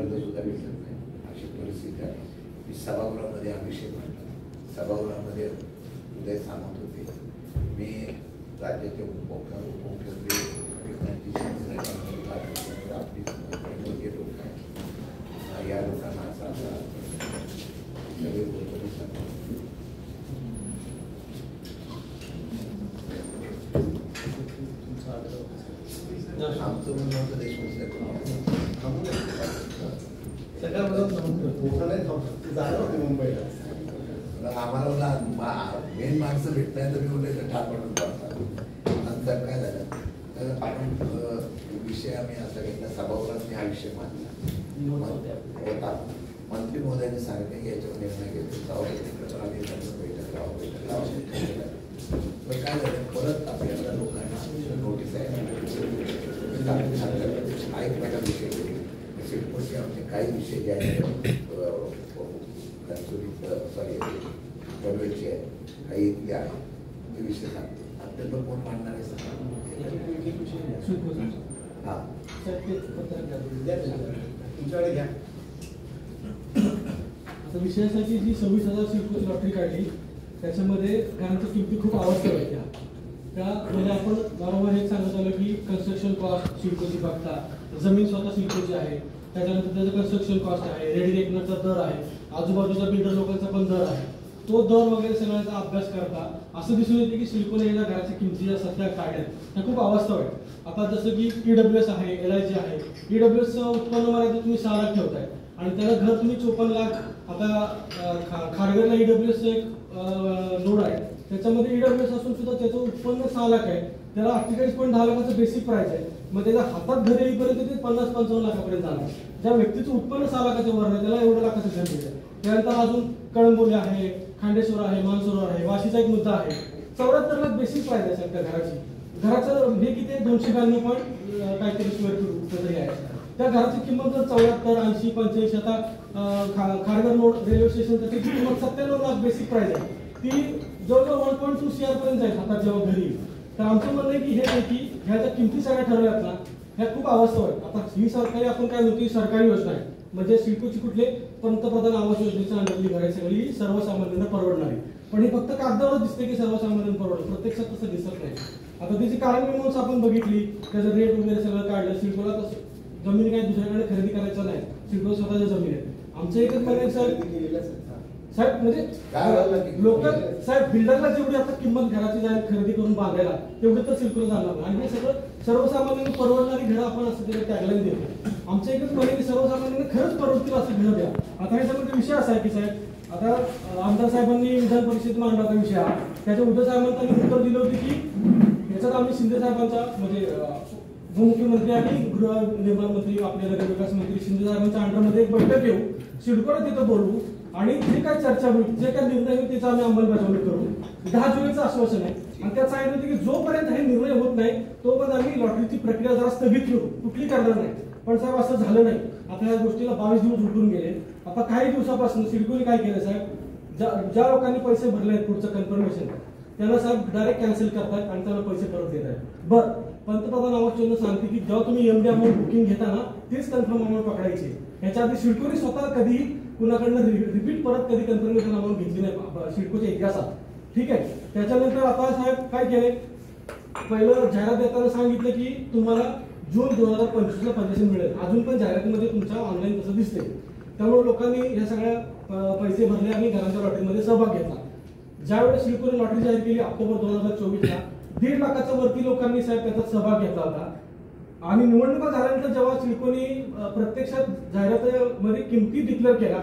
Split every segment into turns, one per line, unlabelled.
कर्ज सुद्धा भेटत नाही अशी परिस्थिती आहे. मी सभागृहामध्ये हा विषय मांडला. सभागृहामध्ये उदय सामंत होते, मी राज्याचे उपमुख्यमंत्री आपली लोक आहेत, या लोकांना असा सगळे बोलतो सांगतो. आमचं म्हणणं होतं देशमुख आम्हाला मेन माणसं भेटत नाही तर मी बोलले तर ठार पडून पडतात. नंतर काय झालं तर आपण विषय आम्ही असा घेतला, सभागृहात हा विषय मांडला होता. मंत्री महोदयांनी सांगितले की याच्यावर निर्णय घेतो आम्ही बैठक लावा. पण काय झालं परत आपल्याला लोकांना नोटीस आहे ऐकण्याचा विषय सिडकोचे आमचे काही विषय जे आहेत सॉरी गव्हर्नमेंटचे आहेत काही इथले आहेत ते विषय सांगतो. अत्यंत कोण मांडणार आहे सांगा. हां तुमच्याकडे घ्या.
आता विषयासाठी जी 26,000 सिडकोची लॉटरी काढली त्याच्यामध्ये घरांच्या किमती खूप अवस्था होत्या. त्यामध्ये आपण बरोबर हे सांगत आलो की कन्स्ट्रक्शन कॉस्ट सिडकोची बघता, जमीन स्वतः सिडकोची आहे, त्याच्यानंतर त्याचं कन्स्ट्रक्शन कॉस्ट आहे, रेडी रेकनरचा दर आहे, आजूबाजूचा बिल्डर लोकांचा पण दर आहे. तो दर वगैरे सगळ्यांचा अभ्यास करता असं दिसून येते की सिडकोने या घराच्या किमती ज्या सध्या काढल्यात त्या खूप अवास्तव आहेत. आता जसं की EWS आहे, LIG आहे. EWS उत्पन्न मर्यादा तुम्ही 6 लाख ठेवताय आणि त्याला घर तुम्ही 54 लाख. आता खारघरला EWS एक नोड आहे, त्याच्यामध्ये EWS असून सुद्धा त्याचं उत्पन्न 6 लाख आहे, त्याला 48.10 लाखाचं बेसिक प्राइस आहे. मग त्याच्या हातात घर येईपर्यंत ते 50-55 लाखापर्यंत जाणार. ज्या व्यक्तीचं उत्पन्न 6 लाखाच्या वर आहे त्याला एवढं लाखाचं घर मिळतं. त्यानंतर अजून कळंबोली आहे, खांडेश्वर आहे, मानसरोवर आहे, वाशीचा एक मुद्दा आहे. 74 लाख बेसिक प्राइस आहे त्या घराची. घराचं हे किती 292 पण काहीतरी स्क्वेअर फूट तरी आहे. त्या घराची किंमत जर 74, 80, 85 आता खारघर रोड रेल्वे स्टेशन त्याची किंमत 97 लाख बेसिक प्राइस आहे. ती जवळजवळ 1.2 CR पर्यंत जाईल हातात जेव्हा घरी. तर आमचं म्हणणं आहे की हे नाही की ह्या ज्या किमती सगळ्या ठरवल्यात ना ह्या खूप अवास्तव आहेत. आता ही सरकारी आपण काय म्हणतो सरकारी योजना आहे म्हणजे सिडकोची कुठले पंतप्रधान आवास योजनेच्या अंडरली घर आहे सगळी सर्वसामान्यांना परवडणारी. पण हे फक्त कागदावर दिसते की सर्वसामान्यांना परवडतं, प्रत्यक्षात तसं दिसत नाही. आता त्याची कारण मीमांसा आपण बघितली, त्याचं रेट वगैरे सगळं काढलं. सिडकोला तसं जमीन काही दुसऱ्याकडे खरेदी करायचं नाही, सिडको स्वतःच्या जमीन आहे. आमचं एकच म्हणणं साहेब म्हणजे लोक साहेब बिल्डरला जेवढी आता किंमत घराची जाईल खरेदी करून बांधायला तेवढं तर सिडकोला जाणार नाही. आणि हे सगळं सर्वसामान्यांना परवडणारी घरं आपण असं तरी टॅगलाईन देतो. आमचं एकच म्हणणं की सर्वसामान्यांना खरंच परवडतील असं घरं द्या. आता ह्याच्यामध्ये विषय असा आहे की साहेब आता आमदार साहेबांनी विधान परिषदेत मांडला होता विषय हा. त्याच्या उद्धव साहेबांनी उत्तर दिलं होतं की याच्यात आम्ही शिंदे साहेबांचा म्हणजे उपमुख्यमंत्री आणि गृहनिर्माण मंत्री आपले नगरविकास मंत्री शिंदे साहेबांच्या अंडरमध्ये एक बैठक घेऊ, सिडकोला तिथं बोलवू आणि जे काय चर्चा होईल जे काय निर्णय होईल त्याचा आम्ही अंमलबजावणी करू. 10 जुलैचं आश्वासन आहे. आणि त्यात सांगितलं होतं की जोपर्यंत हे निर्णय होत नाही तोपर्यंत आम्ही लॉटरीची प्रक्रिया जरा स्थगित करू, कुठली करणार नाही. पण साहेब असं झालं नाही. आता या गोष्टीला 22 दिवस उठून गेले. आता काही दिवसापासून सिडकोने काय केलं साहेब, ज्या लोकांनी पैसे भरले आहेत पुढचं कन्फर्मेशन त्यांना साहेब डायरेक्ट कॅन्सल करतात आणि त्यांना पैसे परत देत आहेत. बरं पंतप्रधान आवास योजना सांगते की जेव्हा तुम्ही MD अमाऊंट बुकिंग घेता ना तीच कन्फर्म अमाऊंट पकडायची. याच्या आधी सिडकोने स्वतः कधी कुणाकडनं रिपीट परत कधी कन्फर्मेशन अमाऊंट घेतली नाही सिडकोच्या इतिहासात. ठीक आहे. त्याच्यानंतर आता साहेब काय केले, पहिलं जाहिरात देताना सांगितलं की तुम्हाला जून 2025ला परमिशन मिळेल. अजून पण जाहिरातीमध्ये तुमच्या ऑनलाईन तसं दिसते. त्यामुळे लोकांनी या सगळ्या पैसे भरले आणि घरांच्या लॉटरीमध्ये सहभाग घेतला. ज्यावेळेस सिडकोने लॉटरी जाहीर केली ऑक्टोबर 2024ला 1.5 लाखाच्या वरती लोकांनी साहेब त्याच्यात सहभाग घेतला होता. आणि निवडणुका झाल्यानंतर जेव्हा सिडकोने प्रत्यक्षात जाहिरातीमध्ये किमती डिक्लेअर केला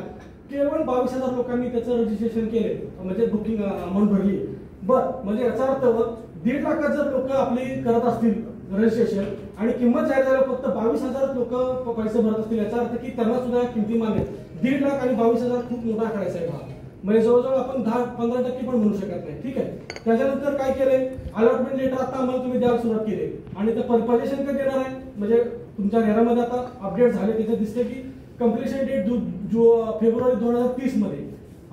केवळ 22,000 लोकांनी त्याचं रजिस्ट्रेशन केले म्हणजे बुकिंग अमाऊंट भरली. बरं म्हणजे याचा अर्थ 1.5 लाखात जर लोक आपली करत असतील रजिस्ट्रेशन आणि किंमत जाहीर झाल्यावर फक्त 22,000 लोक पैसे भरत असतील याचा अर्थ की त्यांना सुद्धा किमती मान्य. 1.5 लाख आणि 22,000 खूप मोठा आकडा आहे साहेब हा. म्हणजे जवळजवळ आपण 10-15% पण म्हणू शकत नाही. ठीक आहे. त्याच्यानंतर काय केलंय, अलॉटमेंट लेटर आता आम्हाला तुम्ही द्यायला सुरुवात केली आणि ते परमिशन कधी देणार आहे म्हणजे तुमच्या घरामध्ये आता अपडेट झाले तिथे दिसते की कम्प्लिशन डेट फेब्रुवारी 2030 मध्ये.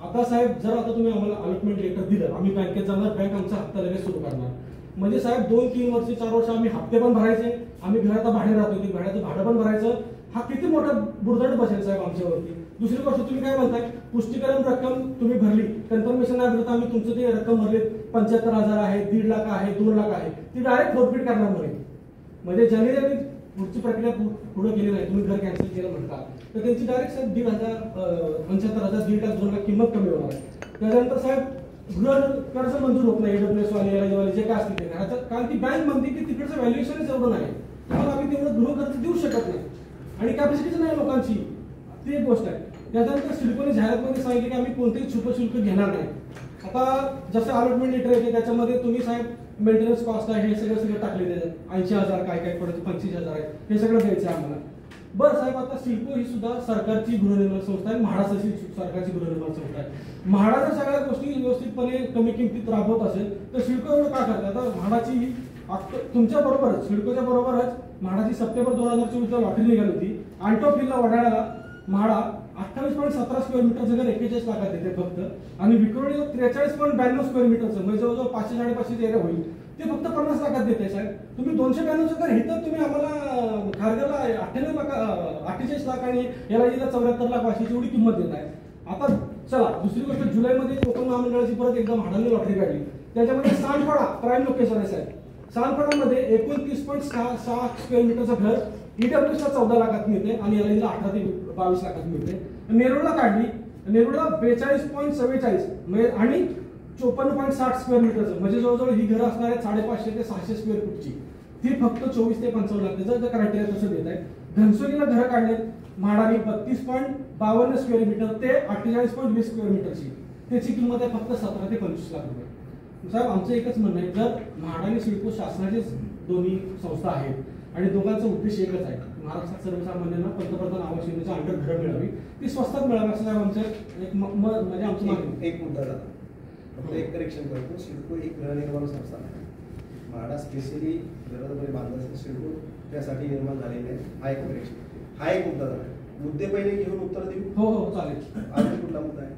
आता साहेब जर आता तुम्ही आम्हाला अलॉटमेंट लेटर दिलं आम्ही बँकेत जाणार, बँक आमचा हप्ता लगेच सुरू करणार. म्हणजे साहेब 2-3 वर्ष 4 वर्ष आम्ही हप्ते पण भरायचे, आम्ही घरात भाडे राहतो ते भाड्याचं भाडं पण भरायचं, हा किती मोठा बुरदंड बसेल साहेब आमच्यावरती. दुसरी गोष्ट तुम्ही काय म्हणताय, पुष्टीकरण रक्कम तुम्ही भरली, कन्फर्मेशन नाही भरत आम्ही तुमचं ते रक्कम भरली 75,000 आहे, 1.5 लाख आहे, 2 लाख आहे, ती डायरेक्ट फोरफिट करणार म्हणे. म्हणजे ज्यांनी पुढची प्रक्रिया पुढे केली नाही, तुम्ही घर कॅन्सल केलं म्हणता, तर त्यांची डायरेक्ट साहेब 1,500 75,000 1.5 लाख 2 लाख किंमत कमी होणार आहे. त्याच्यानंतर साहेब गृह कर्ज मंजूर होत नाही, AWS वाले जे काय असतील ते, कारण की बँक म्हणते की तिकडचं व्हॅल्युएशनच एवढं नाही, मग आम्ही तेवढं गृह कर्ज देऊ शकत नाही आणि कॅपॅसिटीच नाही लोकांची, ती एक गोष्ट आहे. त्याच्यानंतर सिडकोने जाहिरातमध्ये सांगितले की आम्ही कोणतेही शुल्क घेणार नाही. आता जसं अलॉटमेंट लेटर येते त्याच्यामध्ये तुम्ही साहेब मेंटेनन्स कॉस्ट आहे हे सगळं टाकले, 80,000 काय काय पडतं, 25,000 आहे, हे सगळं द्यायचं आहे आम्हाला. बरं साहेब, आता सिडको ही सुद्धा सरकारची गृहनिर्माण संस्था आहे, म्हाडा तशी सरकारची गृहनिर्माण संस्था आहे. म्हाडा जर सगळ्या गोष्टी व्यवस्थितपणे कमी किमतीत राबवत असेल तर सिडको एवढं का करतात. आता म्हाडाची तुमच्या बरोबरच, सिडकोच्या बरोबरच म्हाडाची सप्टेंबर 2024 लॉटरी निघाली होती. आल्टो फिल्ला वडाळ्याला म्हाडा 28.17 स्क्वेअर मीटरचं घर 41 लाखात येते फक्त, आणि विक्रोळीला 43.92 स्क्वेअर मीटरचं म्हणजे जवळजवळ 500-550 एरिया होईल, ते फक्त 50 लाखात देते साहेब. तुम्ही 292चं घर इथं तुम्ही आम्हाला खारघरला 48 लाख आणि याला 74 लाख वाशीची एवढी किंमत देत आहे. आता चला दुसरी गोष्ट, जुलैमध्ये कोकण महामंडळाची परत एकदा म्हाडाने लॉटरी काढली, त्याच्यामध्ये सांडपाडा प्राईम लोकेशन आहे साहेब. सांडपाडामध्ये 29.6 स्क्वेअर मीटरचं घर EWSला 14 लाखात मिळते आणि याला 18 ते 22 लाखात मिळते. नेरुळला काढली, नेरुळला 42.44 आणि 54.60 स्क्वेअर मीटरचं म्हणजे जवळजवळ ही घरं असणार आहेत 550 ते 600 स्क्वेअर फूटची, ती फक्त 24 ते 55 लाख, त्याचं जर क्रायटेरिया तसं देत आहे. घनसोलीला घरं काढलेत म्हाडाने 32.52 स्क्वेअर मीटर ते 48.20 स्क्वेअर मीटरची, त्याची किंमत आहे फक्त 17 ते 25 लाख रुपये. साहेब आमचं एकच म्हणणं आहे, जर म्हाडा आणि सिडको शासनाचेच दोन्ही संस्था आहेत आणि दोघांचा उद्देश एकच आहे, महाराष्ट्रात सर्वसामान्यांना पंतप्रधान आवास योजनेच्या अंडर घरं मिळावी, ती स्वस्तात मिळावी असं साहेब आमचं एक म्हणजे आमचं मागणी.
एक मुद्दा झाला, फक्त एक करेक्शन करतो, सिडको ही गृहनिर्माण संस्था आहे. म्हाडा स्पेशली घरामध्ये बांधलं असेल, सिडको त्यासाठी निर्माण झालेले आहे. हा एक करेक्शन, हा एक मुद्दा झाला. मुद्दे पहिले घेऊन उत्तर देऊ.
हो हो चालेल.
अजून कुठला मुद्दा आहे?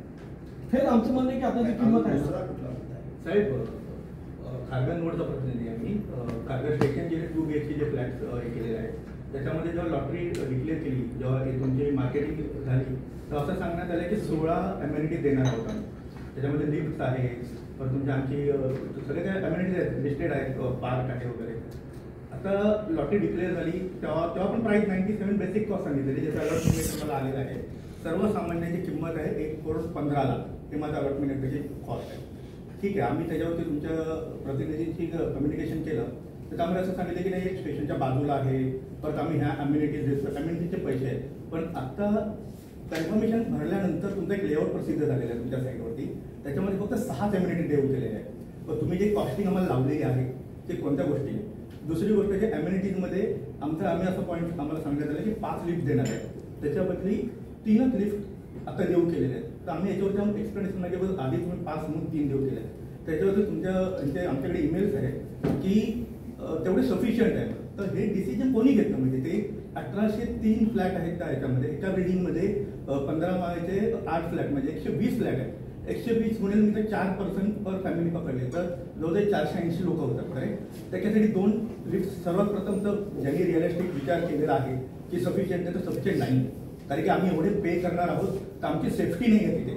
हे आमचं म्हणणं आहे की आता जी किंमत आहे
दुसरा कुठला मुद्दा आहे
साहेब, खारघर नोडचा प्रतिनिधी आहे मी. खारघर स्टेशन जे 2 BHK जे फ्लॅट हे केलेले आहे, त्याच्यामध्ये जेव्हा लॉटरी डिक्लेअर केली, जेव्हा तुमची मार्केटिंग झाली, तर असं सांगण्यात आलं की 16 अम्युनिटीज देणार आहोत आम्ही. त्याच्यामध्ये लिफ्ट आहे, तर तुमच्या आणखी सगळे काही अम्युनिटीज आहेत, लिस्टेड आहेत, पार्क आहे वगैरे. आता लॉटरी डिक्लेअर झाली तेव्हा पण प्राईस 97 बेसिक कॉस्ट सांगितलेली, ज्याचा अलॉटमेंट मला आलेला आहे. सर्वसामान्यांची किंमत आहे 1,15 लाख, हे माझं अलॉटमेंट त्याची कॉस्ट आहे. ठीक आहे, आम्ही त्याच्यावरती तुमच्या प्रतिनिधींची कम्युनिकेशन केलं, तर त्यामुळे असं सांगितलं की नाही स्टेशनच्या बाजूला आहे, परत आम्ही ह्या अम्युनिटीज देतो, अम्युनिटीचे पैसे आहेत. पण आता कन्फर्मेशन भरल्यानंतर तुमचा एक लेआउट प्रसिद्ध झालेला आहे तुमच्या साईडवरती, त्याच्यामध्ये फक्त 6 अम्युनिटी देऊ केलेले आहेत. पण तुम्ही जे कॉस्टिंग आम्हाला लावलेली आहे ते कोणत्या गोष्टी आहे. दुसरी गोष्ट जे अम्युनिटीजमध्ये आम्ही असं पॉईंट आम्हाला सांगण्यात आलं की 5 लिफ्ट देणार आहे, त्याच्याबद्दली 3च लिफ्ट आता देऊ केलेले आहेत. तर आम्ही याच्यावरती एक्सप्लेनेशन नाही केलं, आधी तुम्ही 5 म्हणून 3 देऊ केले आहेत. त्याच्यावरती तुमच्या आमच्याकडे ईमेल्स आहेत की तेवढे सफिशियंट आहे. तर हे डिसिजन कोणी घेतलं, म्हणजे ते 1803 फ्लॅट आहेत त्या ह्याच्यामध्ये, एका बिल्डिंगमध्ये 15 माळ्याचे 8 फ्लॅट म्हणजे 120 फ्लॅट आहेत. 120 म्हणेल मी तर 4 पर्सन पर फॅमिली पकडले तर जवळजवळ 480 लोक होतात. करेक्ट, त्याच्यासाठी 2 लिफ्ट सर्वात प्रथम तर ज्यांनी रिअलिस्टिक विचार केलेला आहे की सफिशियंट आहे तर सफिशियंट नाही, कारण की आम्ही एवढे पे करणार आहोत तर आमची सेफ्टी नाही आहे तिथे.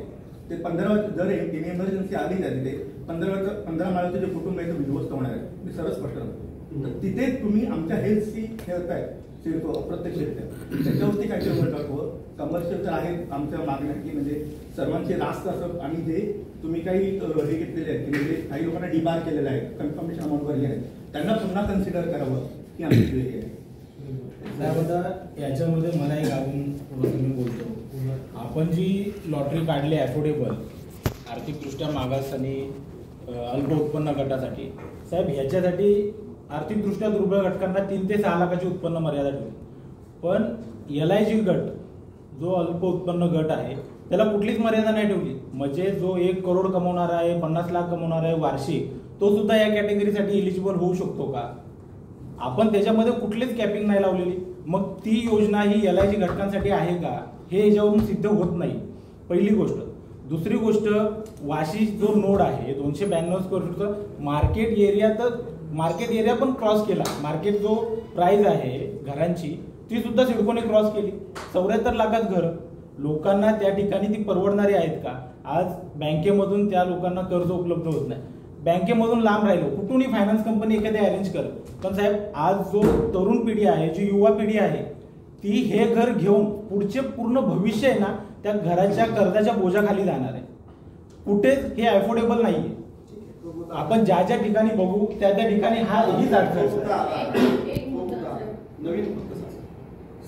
ते 15 जर इमर्जन्सी आली त्या तिथे 15 माळ्याचं जे कुटुंब आहे ते विध्वस्त होणार आहे. मी सरळ स्पष्ट करतो, तिथे तुम्ही आमच्या हेल्थची ठेवताय सिडको अप्रत्यक्षरित्या, त्याच्यावरती काय करावं. कमर्शियल तर आहेत आमच्या मागण्या की म्हणजे सर्वांचे रास्त असं, आणि जे तुम्ही काही हे घेतलेले आहेत की म्हणजे काही लोकांना डिबार केलेलं आहे, कन्फर्मेशन अमाऊंट भरली आहे, त्यांना पुन्हा कन्सिडर करावं की आमची हे आहे.
याच्यामध्ये मला एक अजून थोडंसं मी बोलतो, आपण जी लॉटरी काढली अफोर्डेबल आर्थिकदृष्ट्या मागास आणि अल्प उत्पन्न गटासाठी, साहेब ह्याच्यासाठी आर्थिकदृष्ट्या दुर्बळ घटकांना 3 ते 6 लाखाची उत्पन्न मर्यादा ठेवली. पण LIG गट जो अल्प उत्पन्न गट आहे त्याला कुठलीच मर्यादा नाही ठेवली. म्हणजे जो 1 करोड कमवणार आहे, 50 लाख कमवणार आहे वार्षिक, तो सुद्धा या कॅटेगरीसाठी एलिजिबल होऊ शकतो का? आपण त्याच्यामध्ये कुठलीच कॅपिंग नाही लावलेली. मग ती योजना ही LIG घटकांसाठी आहे का हे याच्यावरून सिद्ध होत नाही, पहिली गोष्ट. दुसरी गोष्ट, वाशी जो नोड आहे 292 स्क्वेअर फूटचं मार्केट एरिया पण क्रॉस केला. मार्केट जो प्राइस आहे घरांची ती सुद्धा सिडकोने क्रॉस केली. 74 लाखात घरं. लोकांना त्या ठिकाणी ती परवडणारी आहेत का? आज बँकेमधून त्या लोकांना कर्ज उपलब्ध होत नाही. बँकेमधून लांब राहिलो, कुठूनही फायनान्स कंपनी एखादी अरेंज कर. पण साहेब, आज जो तरुण पिढी आहे, जी युवा पिढी आहे, ती हे घर घेऊन पुढचे पूर्ण भविष्य आहे ना, त्या घराच्या कर्जाच्या बोजाखाली जाणार आहे. कुठेच हे अफोर्डेबल नाहीये. आपण ज्या ज्या ठिकाणी बघू त्या त्या ठिकाणी हा हीच अडचण.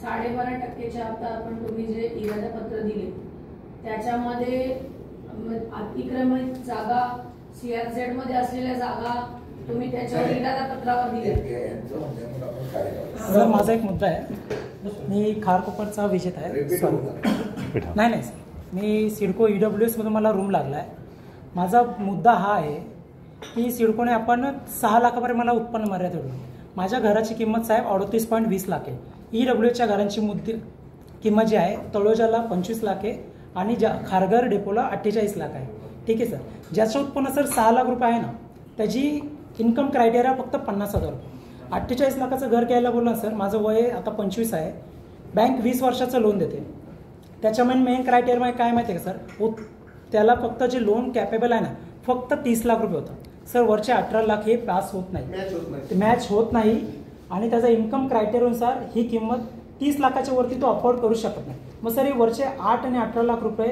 12.5% आता आपण तुम्ही जे इरादा पत्र दिले त्याच्यामध्ये अतिक्रमित जागा CRZ मध्ये असलेल्या जागा तुम्ही त्याच्यावर इरादा पत्रावर दिले.
सर, माझा एक मुद्दा आहे. मी खारकोपरचा विजेता आहे. नाही सर, मी सिडको EWS मधून मला रूम लागला आहे. माझा मुद्दा हा आहे की सिडकोने आपण 6 लाखापर्यंत मला उत्पन्न मर्यादा ठेवली. माझ्या घराची किंमत साहेब 38.20 लाख आहे. EWSच्या घरांची किंमत जी आहे तळोजाला 25 लाख आहे आणि खारघर डेपोला 48 लाख आहे. ठीक आहे सर. ज्याचं उत्पन्न सर 6 लाख रुपये आहे ना, त्याची इन्कम क्रायटेरिया फक्त 50,000 रुपये. 48 लाखाचं घर घ्यायला बोललं सर, माझं वय आता 25 आहे. बँक 20 वर्षाचं लोन देते. त्याच्यामुळे मेन क्रायटेरिया काय माहिती आहे का सर, त्याला फक्त जे लोन कॅपेबल आहे ना फक्त 30 लाख रुपये होतं सर. वरचे 18 लाख हे पास होत नाही, मॅच होत नाही. आणि त्याचा इन्कम क्रायटेरियानुसार ही किंमत 30 लाखाच्या वरती तो अफोर्ड करू शकत नाही. मग सर हे वरचे 8 आणि 18 लाख रुपये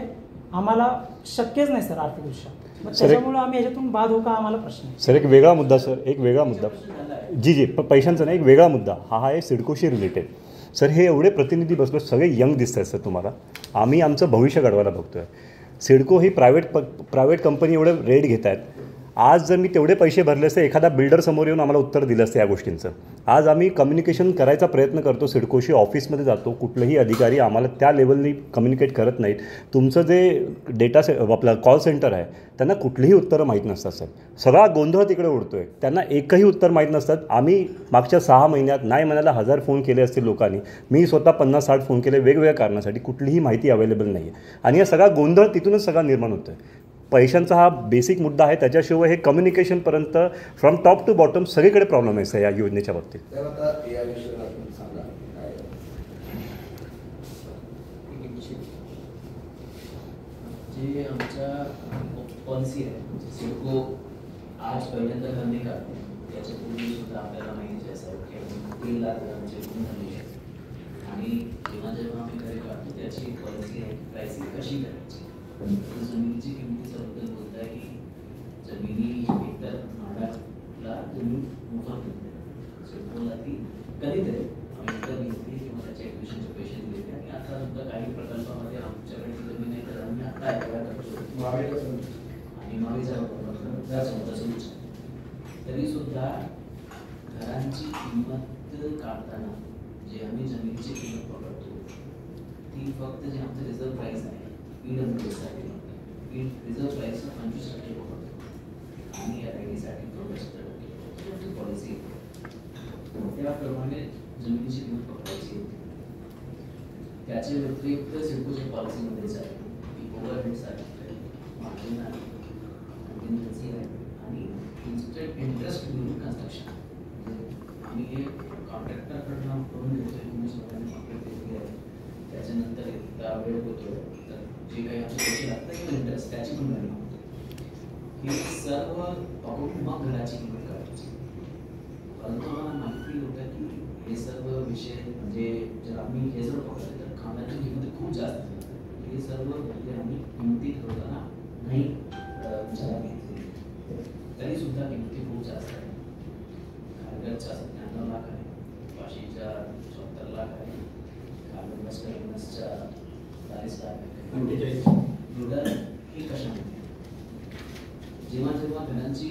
आम्हाला शक्यच नाही सर आर्थिकदृष्ट्या. मग त्याच्यामुळे आम्ही याच्यातून बाद हो का आम्हाला प्रश्न आहे.
सर, एक वेगळा मुद्दा सर, एक वेगळा मुद्दा. जी पैशांचा नाही, एक वेगळा मुद्दा हा आहे सिडकोशी रिलेटेड. सर, हे एवढे प्रतिनिधी बसलो, सगळे यंग दिसत आहेत सर तुम्हाला. आम्ही आमचं भविष्य घडवायला बघतो आहे. सिडको ही प्रायव्हेट कंपनी एवढे रेट घेत आहेत. आज जर मी तेवढे पैसे भरले असते, एखादा बिल्डर समोर येऊन आम्हाला उत्तर दिलं असतं या गोष्टींचं. आज आम्ही कम्युनिकेशन करायचा प्रयत्न करतो, सिडकोशी ऑफिसमध्ये जातो, कुठलंही अधिकारी आम्हाला त्या लेवलनी कम्युनिकेट करत नाहीत. तुमचं जे आपलं कॉल सेंटर आहे त्यांना कुठलीही उत्तरं माहीत नसतात सर. सगळा गोंधळ तिकडे उडतो आहे. त्यांना एकही उत्तर माहीत नसतात. आम्ही मागच्या 6 महिन्यात नाही म्हणायला 1000 फोन केले असतील लोकांनी. मी स्वतः 50-60 फोन केले वेगवेगळ्या कारणासाठी. कुठलीही माहिती अवेलेबल नाही आहे. आणि हा सगळा गोंधळ तिथूनच सगळा निर्माण होतो आहे. पैशांचा हा बेसिक मुद्दा आहे. त्याच्याशिवाय हे कम्युनिकेशनपर्यंत फ्रॉम टॉप टू बॉटम सगळीकडे प्रॉब्लेम आहे या योजनेच्या बाबतीत.
तर आता या विषयाला सांगा काय
जे आमच्या पॉलिसी आहे, सिडको आज पहिल्यांदा बंदी काढते. त्याच्यापूर्वी सुद्धा आपल्याला माहिती आहे की 3 लाख घरांचे गुण झाले आहेत. आणि जेव्हा आम्ही घरे काढतो त्याची पॉलिसी आहे प्राइसिंग कशी करायची. जमिनीची किमतीचा बद्दल बोलत आहे की जमिनी एकतर म्हाडाला जमीन मोफत मिळते. सिडकोला ती कधीतरी आम्ही एकतर घेतली किंवा त्याच्या ॲडमिशनचे पैसे दिले. आणि आता सुद्धा काही प्रकल्पामध्ये आमच्याकडे जमीन आहे तर आम्ही आता ॲक्वायर करतो आणि तरी सुद्धा घरांची किंमत काढताना जे आम्ही जमिनीची किंमत पकडतो ती फक्त जे आमचं रिझर्व प्राईस आहे EWSसाठी रिझर्व प्राईस 25% पकडतो आणि RID-साठी 65% पॉलिसी. त्याप्रमाणे जमिनीची किंमत पकडायची होती. त्याच्या व्यतिरिक्त सिडकोच्या पॉलिसीमध्येच आहे की ओव्हरहेडसाठी मार्जिन आहे, कंटिन्युएन्सी आहे आणि इंटरेस्ट मिळून कन्स्ट्रक्शन. आम्ही हे कॉन्ट्रॅक्टरकडनं करून घेतोय. तुम्ही स्वतःने कॉन्ट्रॅक्ट घेतली आहे. त्याच्यानंतर इतका वेळ होतो तर जे काही आमचे पैसे लागतात किंवा इंटरेस्ट त्याची पण गणना होते. हे सर्व पाहून मग घराची किंमत करायची. परंतु मला माहिती होतं की हे सर्व विषय म्हणजे जर आम्ही हे जर बघितलं तर खाण्याची किंमत खूप जास्त आहे. हे सर्व म्हणजे आम्ही किंमती ठरवताना नाही विचारात घेतली तरी सुद्धा किंमती खूप जास्त आहे. खारघरच्या 97 लाख आहे, वाशीच्या 74 लाख आहे, खारघरच्या 40 लाख आहे. हे कशामध्ये जेव्हा घरांची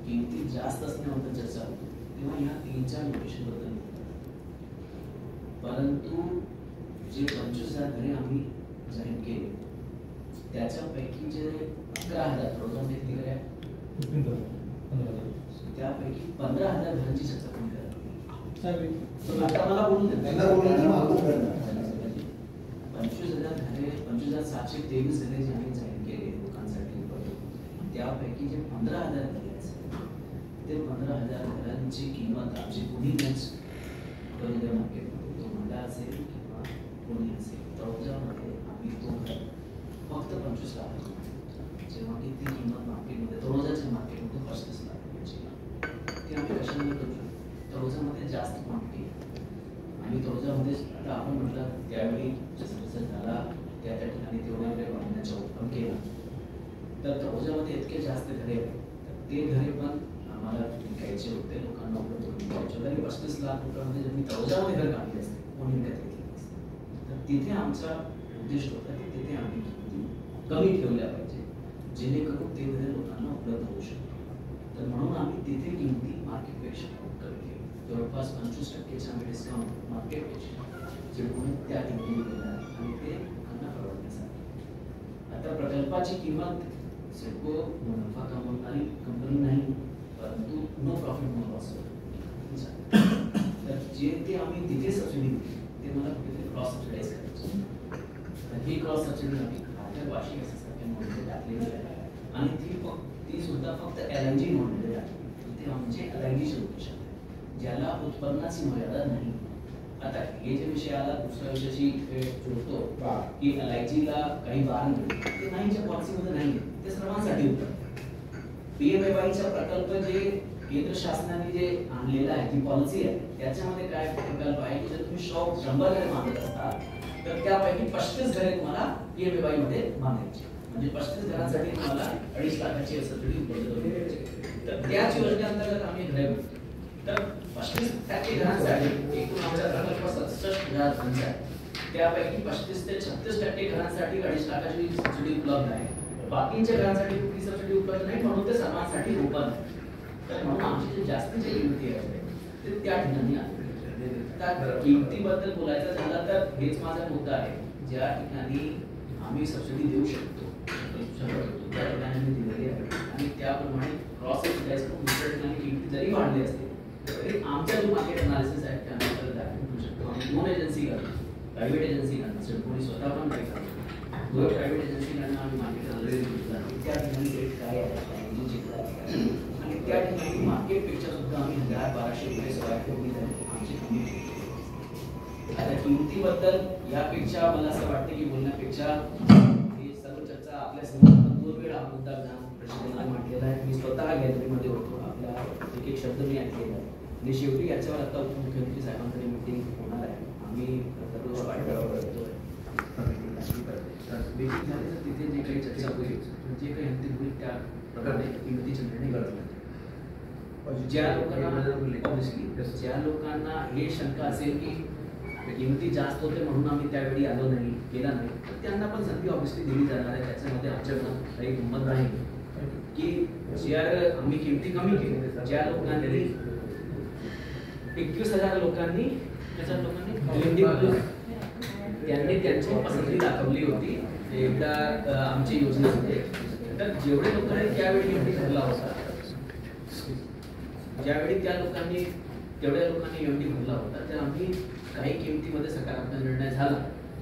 किमती जास्त असण्याबद्दल चर्चा होती तेव्हा ह्या 3-4 लोकेशनबद्दल. परंतु जे 25,000 घरे आम्ही जाहीर केले त्याच्यापैकी जे 11,000 रोजांनी किती घरे आहेत त्यापैकी 15,000 घरांची चर्चा कोणी करत. आता मला बोलून देत 25,000 घरे 25,723 घरे जे आम्ही जाहीर केले लोकांसाठी त्यापैकी जे 15,000 घरे आहेत ते 15,000 घरांची किंमत आमची कुणी मॅच मार्केट तो मंडळाचा असेल किंवा कोणी असेल, तळोजामध्ये आम्ही तो घर फक्त 25 लाख, जेव्हा की ती किंमत मार्केटमध्ये तळोजाच्या मार्केटमध्ये 35 लाख ती आम्ही कशामध्ये करू शकतो. तळोजामध्ये जास्त क्वांटिटी आणि तळोजामध्ये आता आपण म्हटलं त्यावेळी जसं जसं झाला त्या ठिकाणी तेवढ्या वेळ बांधण्याचा उपक्रम केला, तर तळोजामध्ये इतके जास्त घरे ते घरे पण आम्हाला घ्यायचे होते, लोकांना उपलब्ध करून द्यायचे होते. आणि 35 लाख रुपयामध्ये जर मी तळोजामध्ये घर काढले असते कोणी घेतले असते, तर तिथे आमचा उद्देश होता की तिथे आम्ही कमी ठेवल्या पाहिजे जेणेकरून ते घरे लोकांना उपलब्ध होऊ शकतो. तर म्हणून आम्ही तिथे किमती मार्केटपेक्षा खूप कमी केली, जवळपास 25% आम्ही डिस्काउंट मार्केटपेक्षा जेणेकरून त्या किमती दिल्या आणि ते लोकांना परवडण्यासाठी. आता प्रकल्पाची किंमत सिडको नफा कमवणारी कंपनी नाही, परंतु नो प्रॉफिट नो लॉस. तर जे ते आम्ही तिथे सबसिडी दिली ते मला कुठेतरी क्रॉस सबसिडाईज करायचं. तर ही क्रॉस सबसिडी आम्ही आपल्या वार्षिक सारख्या नोंदणी टाकलेली आहे आणि ती सुद्धा फक्त LNG नोंदलेली आहे. ते आमचे LNGचे लोकेशन आहे ज्याला उत्पन्नाची मर्यादा नाही. आता हे जे विषय आला दुसऱ्या विषयाशी जोडतो की LIGला काही बार मिळते, ते नाहीच्या पॉलिसीमध्ये नाही, ते सर्वांसाठी होतं. PMAYचा प्रकल्प जे केंद्र शासनाने जे आणलेला आहे ती पॉलिसी आहे, त्याच्यामध्ये काय प्रकल्प आहे की जर तुम्ही 100 घरे बांधत असाल तर त्यापैकी 35 घरे तुम्हाला PMAY मध्ये बांधायची, म्हणजे 35 घरांसाठी तुम्हाला 2.5 लाखाची सबसिडी उपलब्ध करून द्यायची. तर त्याच योजनेअंतर्गत आम्ही घरे बांधतो. तर 35% घरांसाठी एकूण आमचा प्रकल्प 67,000 घरांचा आहे, त्यापैकी 35 ते 36% घरांसाठी 2.5 लाखाची सबसिडी उपलब्ध आहे. बाकीच्या घरांसाठी कुठली सबसिडी उपलब्ध नाही, म्हणून ते सर्वांसाठी ओपन आहे. तर म्हणून आमची जे जास्तीची किमती आहे ते त्या ठिकाणी आहे. आता किमतीबद्दल बोलायचं झालं तर हेच माझा मुद्दा आहे, ज्या ठिकाणी आम्ही सबसिडी देऊ शकतो त्या ठिकाणी आम्ही दिलेली आहे आणि त्याप्रमाणे क्रॉस सबसिडाईज करून दुसऱ्या ठिकाणी किमती जरी वाढली असते तरी आमचा जो मार्केट अनालिसिस आहे त्यानंतर दाखवू शकतो. आम्ही 2 एजन्सी करतो, प्रायव्हेट एजन्सी करतो, कोणी स्वतः पण काय करतो, 2 प्रायव्हेट एजन्सीकडनं आम्ही मार्केट अनालिसिस घेतला, त्या ठिकाणी रेट काय आहे आणि त्या ठिकाणी मार्केटपेक्षा सुद्धा आम्ही 1000-1200 रुपये स्क्वेअर फूट आमची किंमत. आता किमतीबद्दल यापेक्षा मला असं वाटतं की बोलण्यापेक्षा हे सर्व चर्चा आपल्या समोर 2 वेळा मुद्दा प्रशासनाने मांडलेला आहे. मी स्वतः गॅलरीमध्ये होतो, आपला एक शब्द मी ऐकलेला आहे आणि शेवटी याच्यावर आता उपमुख्यमंत्री साहेबांकडे मीटिंग होणार आहे. आम्ही दररोज पाठपुरावा करतोय मीटिंग झाली तर तिथे जे काही चर्चा होईल जे काही अंतिम होईल त्या प्रकारे किमतीचे निर्णय करतो. ज्या लोकांना हे शंका असेल की किमती जास्त होते म्हणून आम्ही त्यावेळी आलो नाही केला नाही, तर त्यांना पण संधी ऑब्व्हियसली दिली जाणार आहे. त्याच्यामध्ये आमच्याकडून काही हिंमत नाही की ज्या आम्ही किमती कमी केली, ज्या लोकांनी 21,000 लोकांनी त्यांनी त्यांची पसंती दाखवली होती एकदा आमची योजनेमध्ये. तर जेवढे लोकांनी त्यावेळी किमती भरला होता, ज्यावेळी त्या लोकांनी तेवढ्या लोकांनी एमडी भरला होता, तर आम्ही काही किमतीमध्ये सकारात्मक निर्णय झाला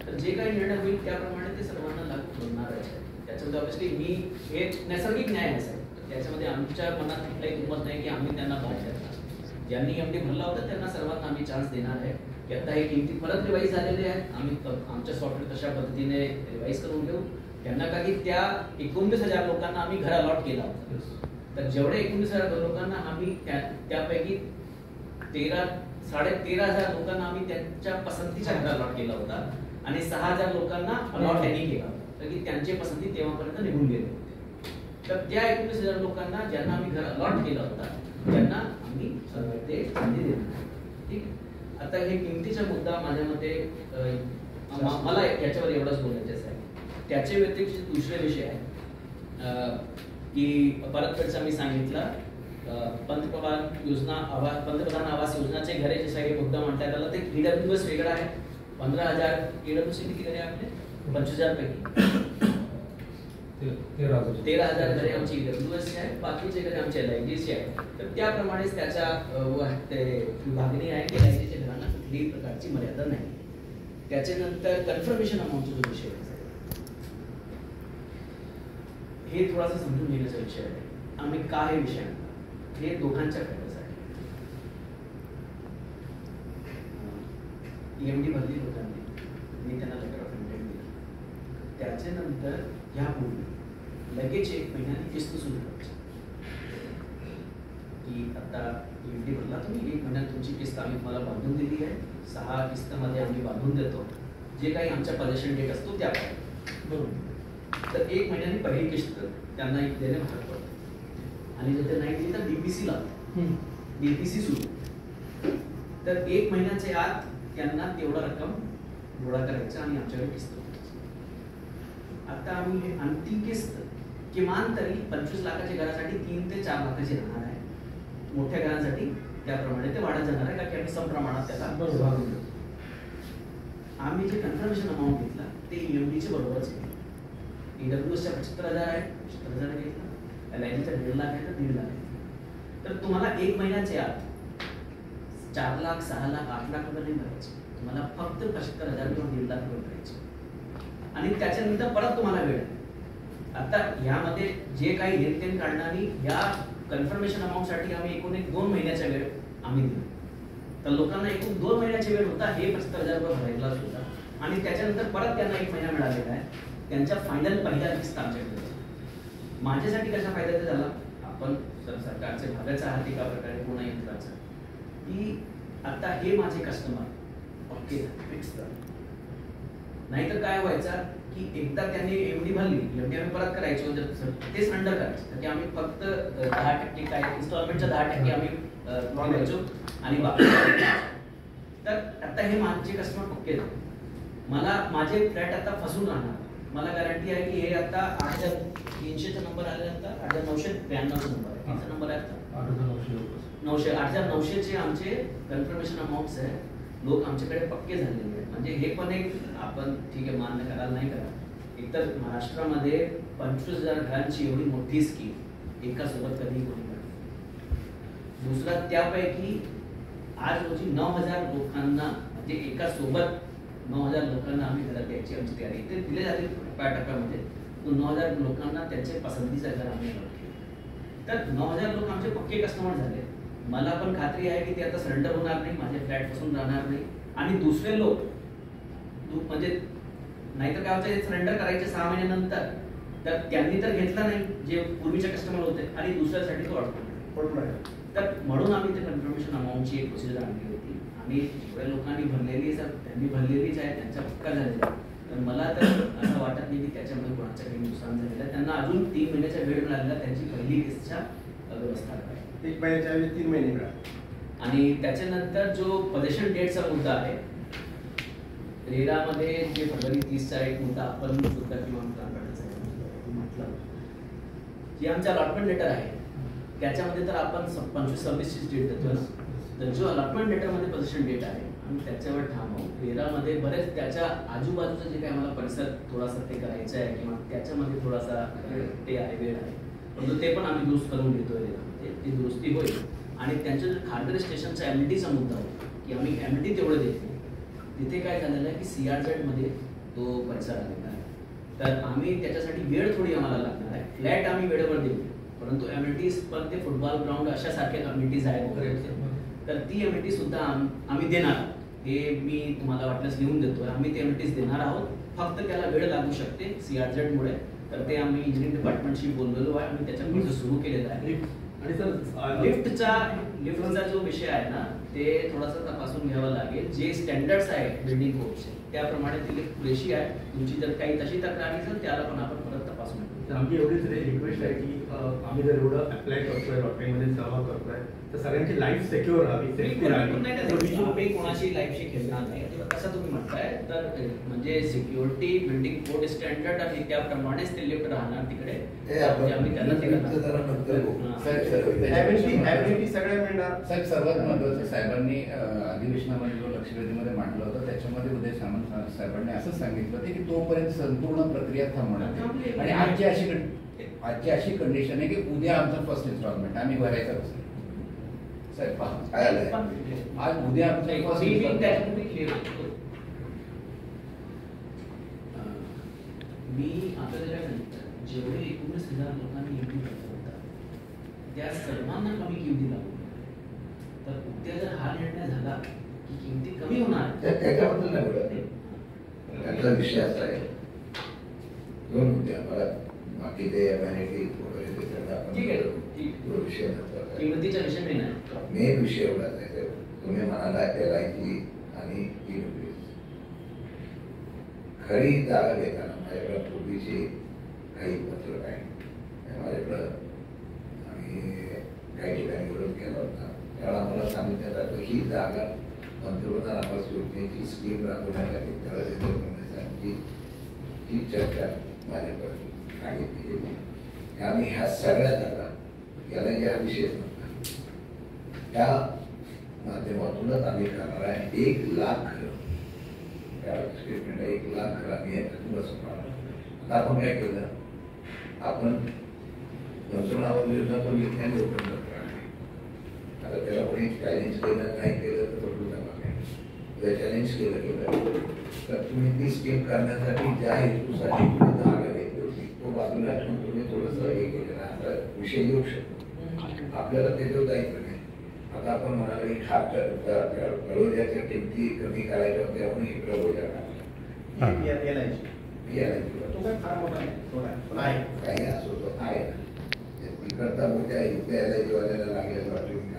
तर जे काही निर्णय होईल त्याप्रमाणे ते सर्वांना लागू होणार आहे. त्याच्यामध्ये ऑब्व्हियसली मी हे नैसर्गिक न्याय आहे सर, त्याच्यामध्ये आमच्या मनात कुठलाही हिंमत नाही की आम्ही त्यांना भाव देणार. ज्यांनी एमडी भरला होता त्यांना सर्वांना आम्ही चान्स देणार आहे की आता हे किमती परत रिवाईज झालेले आहेत, आम्ही आमच्या सॉफ्टवेअर तशा पद्धतीने रिवाईज करून घेऊ त्यांना. का की त्या 19,000 लोकांना आम्ही घर अलॉट केला होता, तर जेवढे 19,000 लोकांना आम्ही त्यापैकी 13,500 लोकांना आम्ही त्यांच्या पसंतीच्या घर अलॉट केला होता आणि 6,000 लोकांना अलॉट त्यांनी केला होता, तर की त्यांची पसंती तेव्हापर्यंत निघून गेले होते. तर त्या 19,000 लोकांना ज्यांना आम्ही घर अलॉट केला होता त्यांना आम्ही ते संधी देणार. ठीक आहे. आता हे किमतीचा मुद्दा माझ्या मते मला याच्यावर एवढंच बोलायचं आहे. त्याच्या व्यतिरिक्त दुसरे विषय आहे की परतफेडचा मी सांगितला, पंतप्रधान आवास योजनाचे घरे जे सगळे मुद्दा म्हणतात त्याला ते EWS वेगळा आहे. 15,000 EWS किती घरे आपले 25,000 पैकी 13,000 घरे आमची EWS आहे, बाकीचे घरे आमचे LIGचे आहे. तर त्याप्रमाणेच त्याच्या विभागणी आहे की LIGच्या घरांना कुठलीही प्रकारची मर्यादा नाही. त्याच्यानंतर कन्फर्मेशन अमाऊंटचा जो विषय आहे हे थोडासा समजून घेण्याचा विषय आहे. आम्ही का हे विषय हे दोघांच्या फायद्यासाठी. EMD भरली लोकांनी, मी त्यांना लेटर ऑफ इंटेंट दिलं. त्याच्यानंतर यापूर्वी लगेच 1 महिन्याने किस्त सुरू करायची की आता EMD भरला तुम्ही, 1 महिन्यात तुमची किस्त आम्ही तुम्हाला बांधून दिली आहे. 6 किस्तमध्ये आम्ही बांधून देतो, जे काही आमच्या पोझिशन डेट असतो त्या बरोबर. तर 1 महिन्याने पहिली किस्त त्यांना एक देणे भाग पडतं आणि जर ते नाही दिली तर DPC लागतो. DPC सुरू. तर 1 महिन्याच्या आत त्यांना तेवढा रक्कम गोळा करायचा आणि आमच्याकडे किस्त करायची. आता आम्ही अंतिम किस्त किमान तरी 25 लाखाच्या घरासाठी 3 ते 4 लाखाची राहणार आहे. मोठ्या घरांसाठी त्याप्रमाणे ते वाढत जाणार आहे, कारण की आम्ही समप्रमाणात त्याला वाढवून देतो. आम्ही जे कन्फर्मेशन अमाऊंट घेतला ते EMDचे बरोबरच घेतलं. EWSच्या 75,000 आहे, 75,000 घेतला. LIGच्या 1.5 लाख आहे तर 1.5 लाख आहे. तर तुम्हाला 1 महिन्याच्या आत 4 लाख, 6 लाख, 8 लाख रुपये नाही भरायचे. तुम्हाला फक्त 75,000 किंवा 1.5 लाख रुपये भरायचे. आणि त्याच्यानंतर परत तुम्हाला वेळ आहे. आता यामध्ये जे काही लेनदेन काढणारी या कन्फर्मेशन अमाऊंटसाठी आम्ही एकूण 2 महिन्याचा वेळ आम्ही दिला. तर लोकांना एकूण 2 महिन्याचा वेळ होता हे 75,000 रुपये भरायला सुद्धा. आणि त्याच्यानंतर परत त्यांना 1 महिना मिळालेला आहे. त्यांच्या फायनल पहिल्या किस्त आमच्याकडे. माझ्यासाठी कशा फायद्याचा झाला, आपण सरकारचे भागाचा आहात एका प्रकारे पूर्ण यंत्राचा, की आता हे माझे कस्टमर ओके फिक्स झाले. नाहीतर काय व्हायचं की एकदा त्यांनी EMD भरली, EMD आम्ही परत करायचो, तेच अंडर करायचं की आम्ही फक्त 10% काय इन्स्टॉलमेंटच्या 10% आम्ही द्यायचो आणि बाकी. तर आता हे माझे कस्टमर पक्के झाले. मला माझे फ्लॅट आता फसून राहणार. मला गॅरंटी आहे की हे आता 8,300चा नंबर आले, आता 8,992चा नंबर आहे. किती नंबर आहे आता? 8,900चे आमचे कन्फर्मेशन अमाऊंट्स आहे. लोक आमच्याकडे पक्के झालेले आहेत. म्हणजे हे पण एक आपण ठीक आहे मान्य करायला नाही करा. एकतर महाराष्ट्रामध्ये 25,000 घरांची एवढी मोठी स्कीम एका सोबत कधीही कोणी करत. दुसरा त्यापैकी आज रोजी 9,000 लोकांना, म्हणजे एका सोबत 9,000 लोकांना आम्ही घरात द्यायची आमची तयारी. ते दिले जाते टप्प्याटप्प्यामध्ये. 9,000 लोकांना त्यांचे पसंतीचं घर आम्ही अलॉट केलं. तर 9,000 लोक आमचे पक्के कस्टमर झाले. मला पण खात्री आहे की ते आता सरेंडर होणार नाही, माझे फ्लॅट पासून राहणार नाही. आणि दुसरे लोक म्हणजे नाहीतर काय होतं, सरेंडर करायचे 6 महिन्यानंतर, तर त्यांनी तर घेतला नाही जे पूर्वीचे कस्टमर होते आणि दुसऱ्यासाठी तो अडकून. तर म्हणून आम्ही ते कन्फर्मेशन अमाऊंटची एक प्रोसिजर आणली होती. आणि जेवढ्या लोकांनी भरलेली आहे त्यांनी भरलेलीच आहे, त्यांचा पक्का झालेला आहे. तर मला तर असं वाटत नाही की त्याच्यामध्ये कोणाचं काही नुकसान झालेलं आहे. त्यांना अजून 3 महिन्याचा वेळ मिळालेला त्यांची पहिली किस्तच्या व्यवस्था करायची.
1 महिन्याच्या ऐवजी 3 महिने मिळाले.
आणि त्याच्यानंतर जो पोझिशन डेटचा मुद्दा आहे, रेरामध्ये जे फेब्रुवारी 30चा एक मुद्दा आपण सुद्धा किंवा म्हटलं, जे आमचं अलॉटमेंट लेटर आहे त्याच्यामध्ये तर आपण 25-26ची डेट देतो ना. तर जो अलॉटमेंट लेटरमध्ये पोझिशन डेट आहे आणि त्याच्यावर ठाम आहोत. रेरामध्ये बरेच त्याच्या आजूबाजूचं जे काही आम्हाला परिसर थोडासा ते करायचं आहे किंवा त्याच्यामध्ये थोडासा ते आहे वेळ आहे, परंतु ते पण आम्ही दुरुस्त करून घेतोय. रेरामध्ये ती दुरुस्ती होईल. आणि त्यांच्या जो खारघर स्टेशनचा MDचा मुद्दा होता की आम्ही MD तेवढं देत नाही. तिथे काय झालेलं आहे की CRZ मध्ये तो परिसर आलेला आहे. तर आम्ही त्याच्यासाठी वेळ थोडी आम्हाला लागणार आहे. फ्लॅट आम्ही वेळेवर देऊ, परंतु एम्युनिटीज पण ते फुटबॉल ग्राउंड अशा सारख्या कम्युनिटीज आहेत, तर ती एम्युनिटी सुद्धा आम्ही देणार. हे मी तुम्हाला वाटल्यास लिहून देतोय. आम्ही ते एम्युनिटीज देणार आहोत. फक्त त्याला वेळ लागू शकते CRZ मुळे. तर ते आम्ही इंजिनिअरिंग डिपार्टमेंटशी बोललेलो आहे आणि त्याच्यामध्ये सुरू केलेलं आहे. आणि सर लिफ्टचा जो विषय आहे ना, ते थोडासा तपासून घ्यावा लागेल. जे स्टँडर्ड्स आहेत बिल्डिंग कोडचे त्याप्रमाणे ती लिफ्ट पुरेशी आहे. तुमची जर काही तशी तक्रार असेल त्याला पण आपण परत तपासून घेऊ.
तर आमची एवढीच रिक्वेस्ट आहे की आम्ही जर एवढं अप्लाय करतोय, लॉटरीमध्ये सहभाग करतोय, तर सगळ्यांची लाईफ सेक्युअर राहावी, सेफ्टी राहावी.
आम्ही कोणाची लाईफशी खेळणार नाही कसं तुम्ही म्हणताय. तर म्हणजे सिक्युरिटी, बिल्डिंग कोड स्टँडर्ड आणि त्याप्रमाणेच ते लिफ्ट राहणार तिकडे. आम्ही त्यांना ते
सगळ्या मिळणार.
साहेब, सर्वात महत्वाचं साहेबांनी अधिवेशनामध्ये जो लक्षवेधीमध्ये मांडलं होतं त्याच्यामध्ये उदय सामंत साहेबांनी असं सांगितलं होतं की तोपर्यंत संपूर्ण प्रक्रिया थांबवण्यात. आणि आजची अशी कंडिशन आहे की उद्या आमचं फर्स्ट इन्स्टॉलमेंट आम्ही भरायचं कसं साहेब पहा काय आलंय. आज उद्या आमचं फर्स्ट
मी आपल्याला काय सांगितलं, जेवढे 19,000 लोकांनी EMD भरला होता त्या सर्वांना कमी किमती लागू. तर उद्या जर हा निर्णय झाला की किमती कमी होणार
त्याच्याबद्दल नाही बोलत. त्याचा विषय असा आहे, दोन मुद्दे आम्हाला बाकी ते व्हॅनिटी वगैरे ते सगळं आपण
ठीक आहे,
तो विषय नंतर.
किंमतीचा विषय मेन आहे.
मेन विषय एवढाच आहे, तुम्ही म्हणाला LIG आणि EWS. खरी जागा घेताना माझ्याकडे पूर्वीची काही पत्रक आहे, माझ्याकडं आम्ही काही ठिकाणी विरोध केला होता. त्यावेळेला मला सांगितलं जातं ही जागा पंतप्रधान आवास योजनेची स्कीम राबवण्यासाठी त्याला रिझर्व करण्यासाठी ही चर्चा माझ्याकडे सांगितली गेली. आम्ही ह्या सगळ्या जागा याला या विषय नव्हता, त्या माध्यमातूनच आम्ही करणार आहे 1 लाख घरं. त्या स्टेटमेंट 1 लाख घरं आम्ही याच्यातून बसवणार. आता आपण काय केलं, आपण पंतप्रधान आवास योजना पण विज्ञान ओपन करणार. आता त्याला कोणी चॅलेंज केलं नाही केलं तर बरोबर जर चॅलेंज केलं गेलं तर तुम्ही ती स्कीम करण्यासाठी ज्या हेतूसाठी तुम्ही जागा घेतली होती तो बाजूला ठेवून तुम्ही थोडंसं हे केलं. आता विषय येऊ शकतो, आपल्याला त्याच्यावर जायचं नाही. आता आपण म्हणाले की कळोद्याच्या किमती कमी करायच्या होत्या म्हणून इकडं बोजा काही असो तो आहे ना, तिकडचा बोजा इथे LIG वाल्याला लागलेला वाटून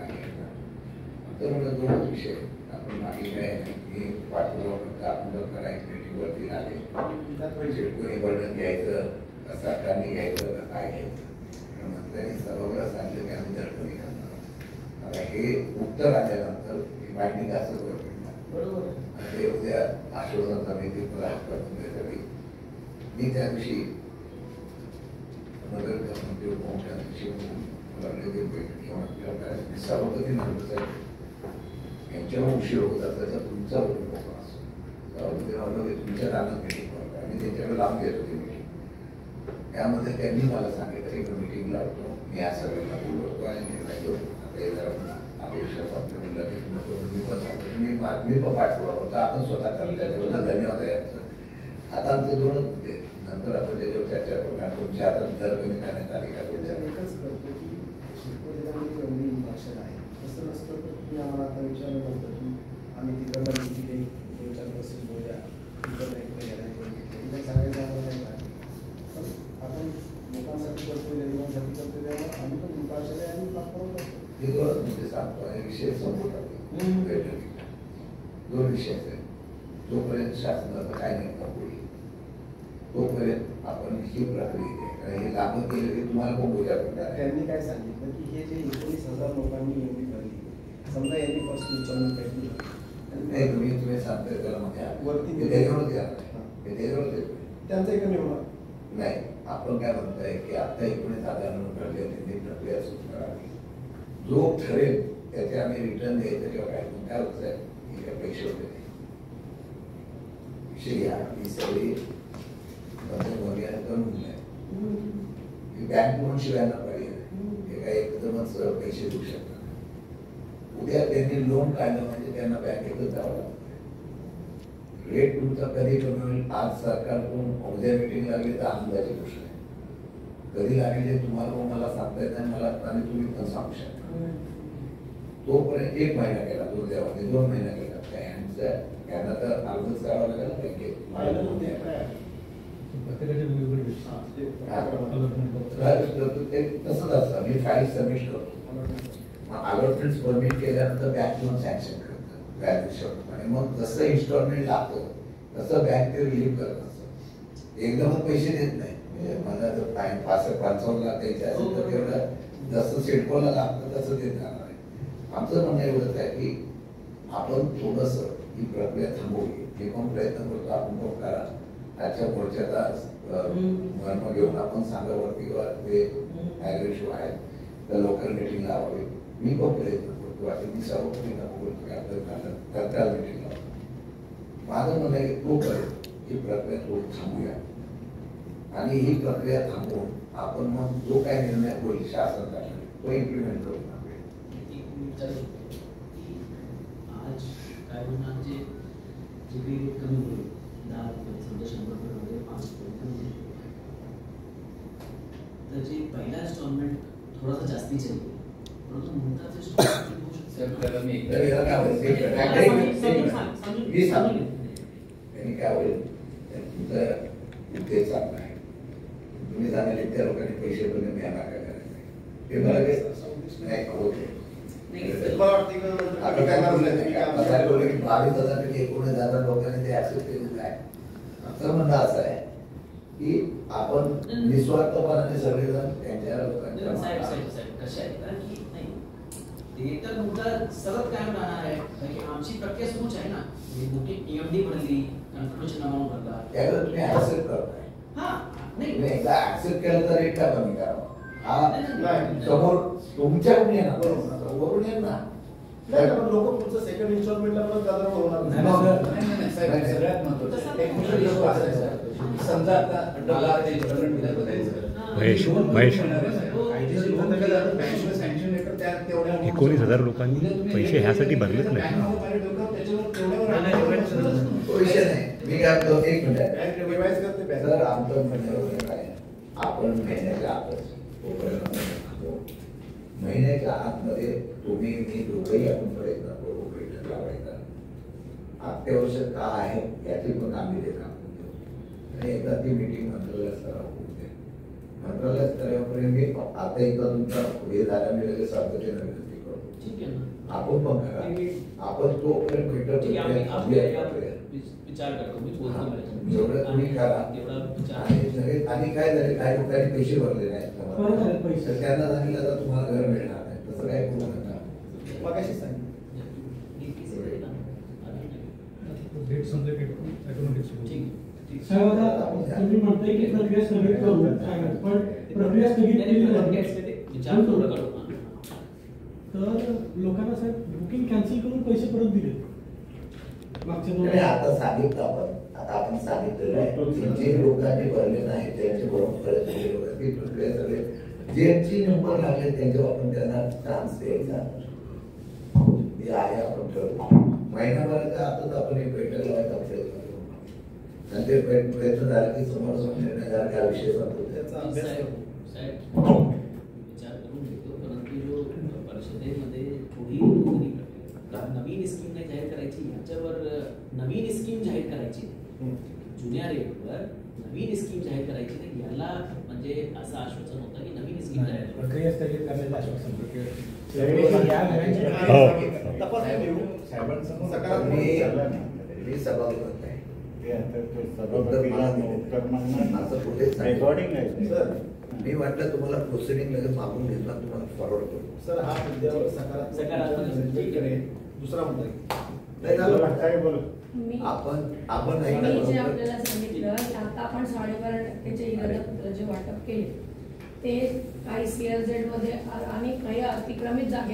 तर म्हणून दोनच विषय आपण मागे काय मी पाठवलं फक्त आपण जर करायचं मीटिंगवरती आले कोणी बर्डन घ्यायचं का सरकारने घ्यायचं का काय घ्यायचं मंत्र्यांनी सर्वला सांगितलं की आम्ही धडपणी करणार. आता हे उत्तर आल्यानंतर मांडणी असं बरोबर ते उद्या आश्वासन समिती मला करून देण्यासाठी मी त्या दिवशी नगर मंत्री उपमुख्या दिवशी मला बैठक घेऊन सभापती म्हणतो साहेब यांच्यावर उशीर होता त्याचा तुमचा तुमच्या रानात मिटिंग करतो आणि त्यांच्याकडे लावून घेत होती मिटिंग. त्यामध्ये त्यांनी मला सांगितलं एक मिटिंग लावतो, मी या सगळ्यांना बोलवतो आणि निर्णय घेऊ. मी पण पाठवला होता, आपण स्वतः करतो त्याच्याबद्दल धन्यवाद आहे यांचं. आता आमचे दोनच मुद्दे नंतर आपण त्याच्यावर चर्चा करू. कारण तुमच्या हातात दर कमी करण्यात आली का
एकच करतो की एवढी भाषण आहे तसं नसतं तर तुम्ही आम्हाला आता विचारलं नव्हतं की आम्ही तिकडनं किती 2-4% बोलल्या तिकडनं इकडे घ्यायला सांगायचं आम्हाला नाही काय, पण आपण लोकांसाठी करतो गरिबांसाठी करतो त्यामुळे आम्ही पण भाषण आहे आणि वापरून करतो.
हे दोनच मुद्दे सांगतो आणि विषय संपवतात. दोन विषय आहेत. जोपर्यंत शासनाचं काय निर्णय होईल तोपर्यंत आपण ही प्रक्रिया आहे. हे लागू केलं की तुम्हाला खूप बोजा पडणार.
त्यांनी काय सांगितलं की हे जे 19,000 लोकांनी एवढी भरली, समजा यांनी फर्स्ट उत्पन्न काढली
नाही, तुम्ही सांगताय त्याला मध्ये
वरती
ते त्याच्यावरच येणार ते त्याच्यावरच येतो.
त्यांचंही कमी होणार
नाही. आपण काय म्हणताय की आता 19,000 भरले त्यांनी प्रक्रिया सुरू करावी. जो ठरेल त्याचे आम्ही रिटर्न द्यायचं किंवा काय होत आहे ही काय पैसे होते विषय घ्या. ही सगळी बँक म्हणून शिवायला पाहिजे हे काय एकदमच पैसे देऊ शकतात. उद्या त्यांनी लोन काढलं म्हणजे त्यांना बँकेतच जावं लागतं. रेट तुमचा कधी कमी होईल आज सरकारकडून उद्या मिटिंग लागली तर आनंदाची गोष्ट आहे. कधी लागेल हे तुम्हाला मला सांगता येत नाही, मला आणि तुम्ही पण सांगू शकता. तोपर्यंत 1 महिना गेला, 2 महिना गेला त्यांना तर अर्जच करावं लागेल ना बँकेत. तसंच असतं. मी फाईल सबमिट करतो, अलॉटमेंट परमिट केल्यानंतर बँक येऊन सँक्शन करतं व्हॅल्युएशन आणि मग जसं इन्स्टॉलमेंट लागतं तसं बँक ते रिलीव्ह करत असतं. एकदमच पैसे देत नाही. म्हणजे मला जर 55 लाख द्यायचे असेल तर तेवढं जसं सिडकोला लागतं तसं देत जाणार आहे. आमचं म्हणणं एवढंच आहे की आपण थोडंसं ही प्रक्रिया थांबवली. हे पण प्रयत्न करतो आपण तो करा. त्याच्या पुढच्या मर्म घेऊन आपण सांगावरती ते ॲग्रेसिव्ह आहेत तर लोकल मिटिंग लावावी. मी पण प्रयत्न करतो आणि मी सर्व बोलतो की आपलं तत्काळ मिटिंग लावतो. माझं म्हणणं आहे तोपर्यंत ही प्रक्रिया थोडी थांबूया आणि ही प्रक्रिया थांबवून आपण मग जो काय निर्णय होईल शासनाचा तो इम्प्लिमेंट करून टाकूया.
आज काय म्हणणार जे काही कमी होईल 10 रुपये समजा 100 रुपये 5 रुपये तर जे पहिला इन्स्टॉलमेंट थोडासा जास्तीचे होईल परंतु मोठा
त्याला मी
तर याला काय होईल? मी सांगतो त्यांनी काय होईल, तुमचं उद्देश चांगला आहे, तुम्ही सांगायला त्या लोकांनी पैसे भरले मी यांना काय करायचं ते मला नाही होते. आता काय बोललं की 22,000 19,000 लोकांनी ते ऍक्सेप्ट केलेलं आहे. आमचं म्हणणं असं आहे की आपण निस्वार्थपणाने सगळेजण त्यांच्या लोकांच्या
कशा आहे ना की नाही ते तर मुद्दा सतत कायम राहणार आहे, कारण की आमची प्रक्रिया सुरूच आहे ना. बुकिंग EMD भरली, कन्फर्मेशन अमाऊंट भरला,
त्याला तुम्ही ऍक्सेप्ट करताय. तुम्ही एकदा ऍक्सेप्ट केलं तर रेट का कमी करावा? हा समोर तुमच्याकडून येणार, समोरून येणार.
लोक पुढचं सेकंड इन्स्टॉलमेंटला पण गदारोळ होणार
नाही, साहेब, सगळ्यात महत्त्वाचं टेक्निकल इश्यू असं आहे सर. समजा आता डॉलर ते इन्स्टॉलमेंट मध्ये बदलायचं,
महेश
19,000
लोकांनी पैसे ह्यासाठी भरलेच नाही.
विषय नाही. मी काय करतो, एक मिनिट सर, आमचं म्हणणं काय, आपण महिन्याच्या आतच महिन्याच्या आतमध्ये तुम्ही मी दोघंही आपण प्रयत्न करू बैठक लावायचा. अत्यावश्यक काय आहे याची पण आम्ही ते काम करतो आणि एकदा ती मीटिंग मंत्रालय स्तरावर होऊ दे. मंत्रालय स्तरापर्यंत मी आता एकदा तुमचा हे झाला मी लगेच सातत्याने विनंती करतो. आपण पण करा, आपण तोपर्यंत बैठक
विचार करतो मी बोलतो
जेवढं तुम्ही करा. आणि काय झाले, काही लोकांनी पैसे भरले नाहीत, तर त्यांना सांगितलं तर तुम्हाला घर मिळणार नाही, तसं काय करू नका.
मगाशी सांगितलं
साहेब, आता तुम्ही म्हणताय की प्रक्रिया स्थगित करू, पण प्रक्रिया स्थगित केली तर लोकांना साहेब बुकिंग कॅन्सल करून पैसे परत दिले मागच्या
आता सांगितलं आपण सांगितलेलं आहे, जे लोकांनी भरले नाही त्यांचे बरोबर ती प्रक्रिया सगळे ज्यांची नंबर लागले त्यांच्यावर आपण त्यांना चान्स द्यायचा हे आहे. आपण ठरवू महिनाभराच्या आतच आपण एक बैठक लावायचा प्रयत्न करू आणि ते प्रयत्न झाला की समोर निर्णय झाला त्या विषय संपतो.
त्याचा अभ्यास
विचार करून घेतो, परंतु जो परिषदेमध्ये थोडी नवीन स्कीम नाही जाहीर करायची, याच्यावर नवीन स्कीम जाहीर करायची, जुन्या रेटवर नवीन स्कीम जाहीर करायची नाही, याला म्हणजे असं आश्वासन होतं की नवीन स्कीम जाहीर
प्रक्रिया स्थगित करण्याचं आश्वासन.
मी सभागृहात आहे, मी वाटलं तुम्हाला प्रोसिडिंग लगेच मागून घेतला, तुम्हाला फॉरवर्ड करू.
सर हा मुद्द्यावर सकारात्मक दुसरा मुद्दा
आपण
मी जे आपल्याला सांगितलं की आता आपण 12.5% इरादा जे वाटप केले ते काही CRZ मध्ये आणि काही अतिक्रमित जागे